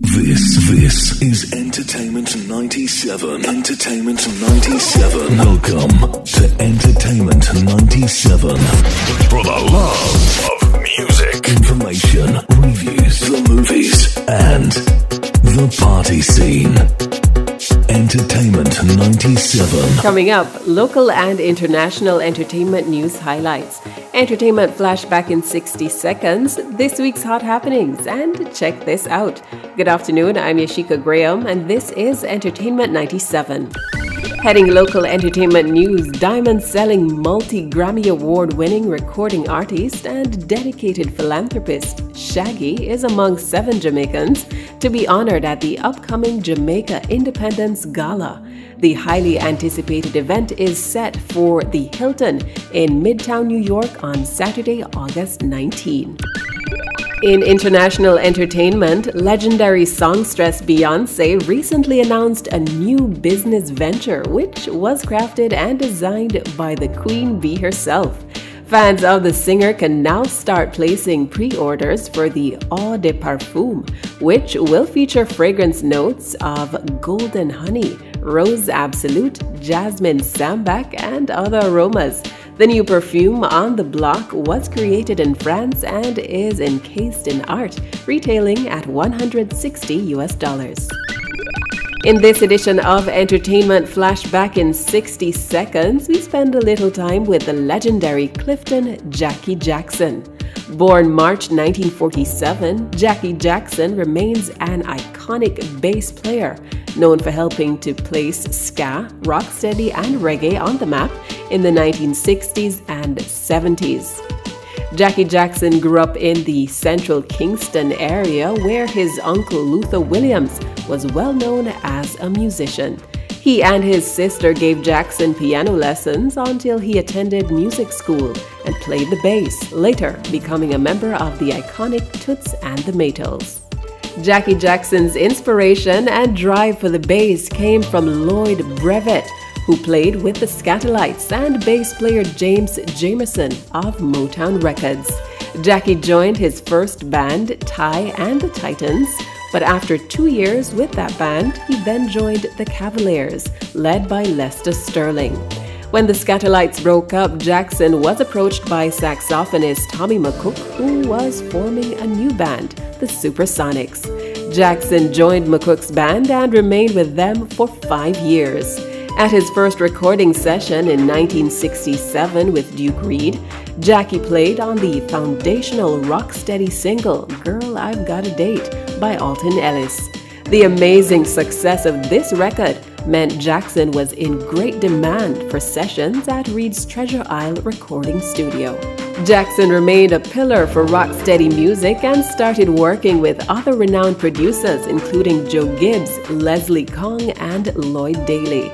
This is Entertainment 97. Entertainment 97. Welcome to Entertainment 97. For the love of music, information, reviews, the movies, and the party scene. Entertainment 97. Coming up, local and international entertainment news highlights. Entertainment Flashback in 60 seconds, this week's hot happenings, and check this out. Good afternoon, I'm Yashika Graham, and this is Entertainment 97. Heading local entertainment news, diamond-selling multi-Grammy award-winning recording artist and dedicated philanthropist Shaggy is among 7 Jamaicans to be honored at the upcoming Jamaica Independence Gala. The highly anticipated event is set for the Hilton in Midtown, New York on Saturday, August 19. In international entertainment, legendary songstress Beyoncé recently announced a new business venture which was crafted and designed by the Queen Bee herself. Fans of the singer can now start placing pre-orders for the Eau de Parfum, which will feature fragrance notes of golden honey, rose absolute, jasmine sambac, and other aromas. The new perfume on the block was created in France and is encased in art, retailing at $160. In this edition of Entertainment Flashback in 60 seconds, we spend a little time with the legendary Clifton Jackie Jackson. Born March 1947, Jackie Jackson remains an iconic bass player, known for helping to place ska, rocksteady, and reggae on the map in the 1960s and 70s. Jackie Jackson grew up in the central Kingston area where his uncle Luther Williams was well known as a musician. He and his sister gave Jackson piano lessons until he attended music school and played the bass, later becoming a member of the iconic Toots and the Maytals. Jackie Jackson's inspiration and drive for the bass came from Lloyd Brevet, who played with the Scatolites, and bass player James Jamerson of Motown Records. Jackie joined his first band, Ty and the Titans, but after 2 years with that band, he then joined the Cavaliers, led by Lester Sterling. When the Scatolites broke up, Jackson was approached by saxophonist Tommy McCook, who was forming a new band, the Supersonics. Jackson joined McCook's band and remained with them for 5 years. At his first recording session in 1967 with Duke Reed, Jackie played on the foundational rocksteady single Girl I've Got a Date by Alton Ellis. The amazing success of this record meant Jackson was in great demand for sessions at Reed's Treasure Isle recording studio. Jackson remained a pillar for rocksteady music and started working with other renowned producers including Joe Gibbs, Leslie Kong, and Lloyd Daly.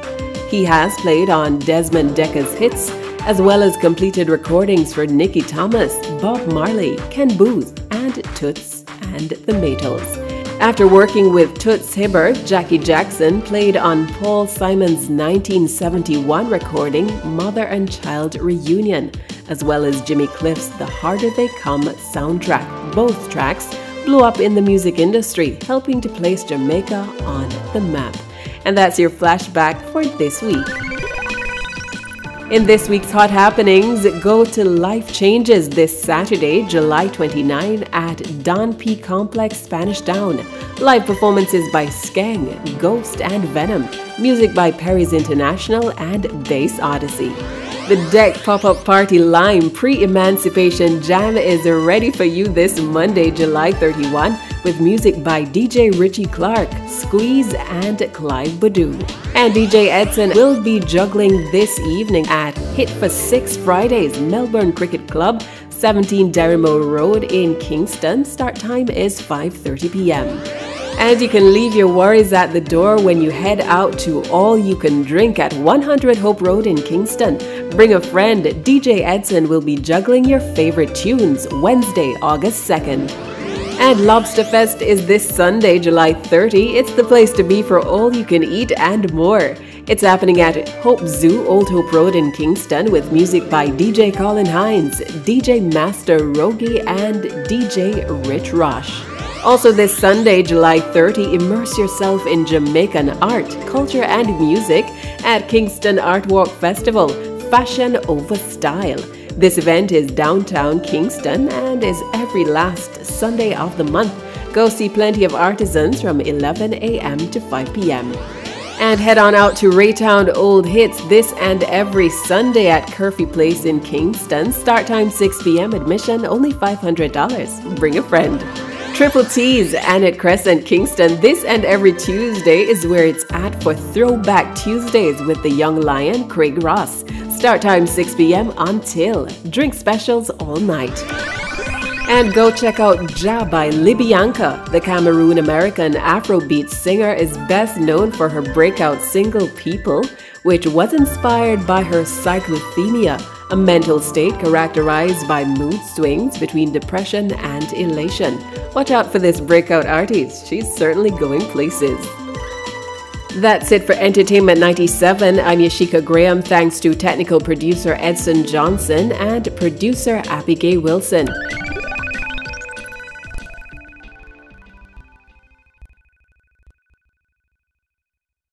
He has played on Desmond Decker's hits, as well as completed recordings for Nicky Thomas, Bob Marley, Ken Booth, and Toots and the Maytals. After working with Toots Hibbert, Jackie Jackson played on Paul Simon's 1971 recording Mother and Child Reunion, as well as Jimmy Cliff's The Harder They Come soundtrack. Both tracks blew up in the music industry, helping to place Jamaica on the map. And that's your flashback for this week. In this week's Hot Happenings, go to Life Changes this Saturday, July 29 at Don P. Complex, Spanish Town. Live performances by Skeng, Ghost, and Venom. Music by Perry's International and Bass Odyssey. The Deck Pop-Up Party Lime Pre-Emancipation Jam is ready for you this Monday, July 31, with music by DJ Richie Clark, Squeeze, and Clive Badu. And DJ Edson will be juggling this evening at Hit for 6 Fridays, Melbourne Cricket Club, 17 Derrimo Road in Kingston. Start time is 5:30 p.m. And you can leave your worries at the door when you head out to All You Can Drink at 100 Hope Road in Kingston. Bring a friend. DJ Edson will be juggling your favorite tunes Wednesday, August 2nd. And Lobster Fest is this Sunday, July 30. It's the place to be for all you can eat and more. It's happening at Hope Zoo, Old Hope Road in Kingston, with music by DJ Colin Hines, DJ Master Rogi, and DJ Rich Rosh. Also this Sunday, July 30, immerse yourself in Jamaican art, culture and music at Kingston Art Walk Festival, Fashion Over Style. This event is downtown Kingston and is every last Sunday of the month. Go see plenty of artisans from 11 a.m. to 5 p.m. And head on out to Raytown Old Hits this and every Sunday at Curfew Place in Kingston. Start time 6 p.m. Admission only $500. Bring a friend. Triple T's Annette Crescent, Kingston. This and every Tuesday is where it's at for Throwback Tuesdays with the young lion Craig Ross. Start time 6 p.m. until. Drink specials all night. And go check out Ja by Libyanka. The Cameroon-American Afrobeat singer is best known for her breakout single People, which was inspired by her cyclothymia, a mental state characterized by mood swings between depression and elation. Watch out for this breakout artist. She's certainly going places. That's it for Entertainment 97. I'm Yashika Graham. Thanks to technical producer Edson Johnson and producer Abigail Wilson.